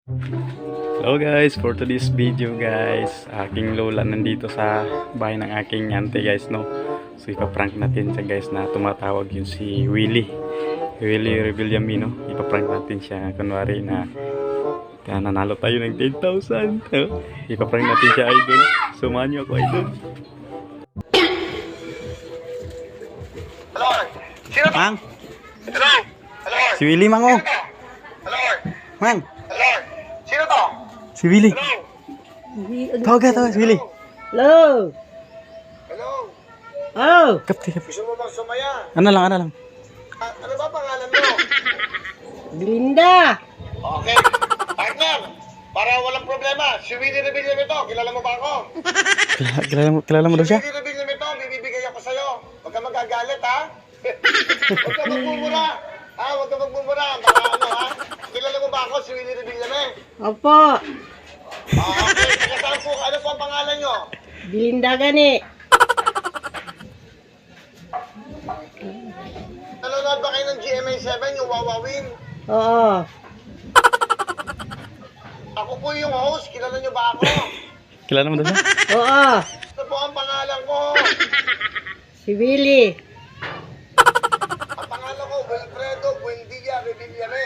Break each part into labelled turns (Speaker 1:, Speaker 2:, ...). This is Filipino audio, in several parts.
Speaker 1: Hello guys, for today's video guys, aking lola nandito sa bahay ng aking auntie guys, no. So ipaprank natin siya guys, na tumatawag yun si Willie Revillame, no. Ipaprank natin siya kunwari na nanalo tayo ng 10,000. Ipaprank natin siya, idol. Sumahan niyo ako, idol.
Speaker 2: Hello? Sino to?
Speaker 1: Mang,
Speaker 2: Hello? Hello?
Speaker 1: si Willie mang, oh.
Speaker 2: Hello?
Speaker 1: Mang,
Speaker 2: Hello? Sino to?
Speaker 1: si Willie.
Speaker 2: Hello?
Speaker 1: Tawag, si Willie.
Speaker 3: Hello?
Speaker 2: Hello?
Speaker 3: Oh,
Speaker 1: Kapti.
Speaker 2: Gusto mo bang sumaya?
Speaker 1: Ano lang.
Speaker 2: Ano ba pangalan mo?
Speaker 3: Belinda.
Speaker 2: Okay. Partner, para walang problema, si Willie Revillame to. Kilala mo ba ako?
Speaker 1: Kilala mo daw
Speaker 2: Si
Speaker 1: siya?
Speaker 2: Willie Revillame to, bibibigay ako sa'yo. Huwag ka magagalit, ha? Huwag ka magmumura. Huwag ka magmumura. Baka ano, ha? Kilala mo ba ako, si Willie Revillame?
Speaker 3: Opo.
Speaker 2: Okay. Taga saan po? Ano po ang pangalan nyo?
Speaker 3: Belinda gani.
Speaker 2: Nanonood ba kayo ng GMA7, yung Wawawin?
Speaker 3: Oo.
Speaker 2: Ako po yung host. Kilala nyo ba ako?
Speaker 1: Kilala mo daw siya?
Speaker 3: Oo.
Speaker 2: Ano po ang pangalan ko?
Speaker 3: Si Willie.
Speaker 2: Ang pangalan ko, Wilfredo Buendia Revillame.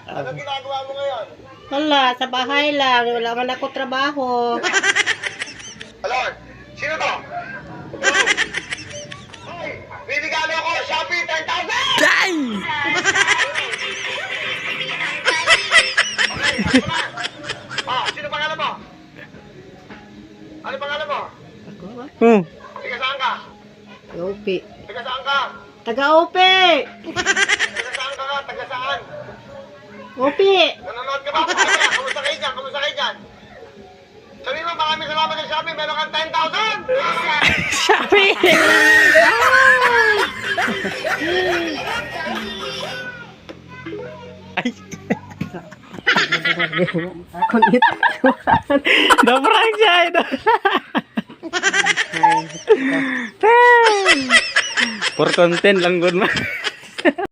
Speaker 2: Ano ginagawa mo ngayon?
Speaker 3: Wala, sa bahay lang. Wala man ako trabaho.
Speaker 2: Hello? Sino to? Hello? Hoy! Binigalo ako! Shopee 10,000!
Speaker 1: Ay!
Speaker 2: Okay, ano na? Sino pangalan mo? Ano pangalan mo?
Speaker 3: Ako ba?
Speaker 2: Taga saan ka?
Speaker 3: Upi.
Speaker 2: Taga saan ka?
Speaker 3: Taga-upi.
Speaker 2: Taga saan ka? Taga saan?
Speaker 3: Upi.
Speaker 2: Nanonood ka ba? Kamusta kayo dyan? Kamusta kayo dyan? Sabihin mo, maraming salamat sa Shopee. Meron kang 10,000!
Speaker 3: Shopee.
Speaker 1: Ay!
Speaker 3: Ako nito.
Speaker 1: Na-prank siya, idol! For content lang, good man.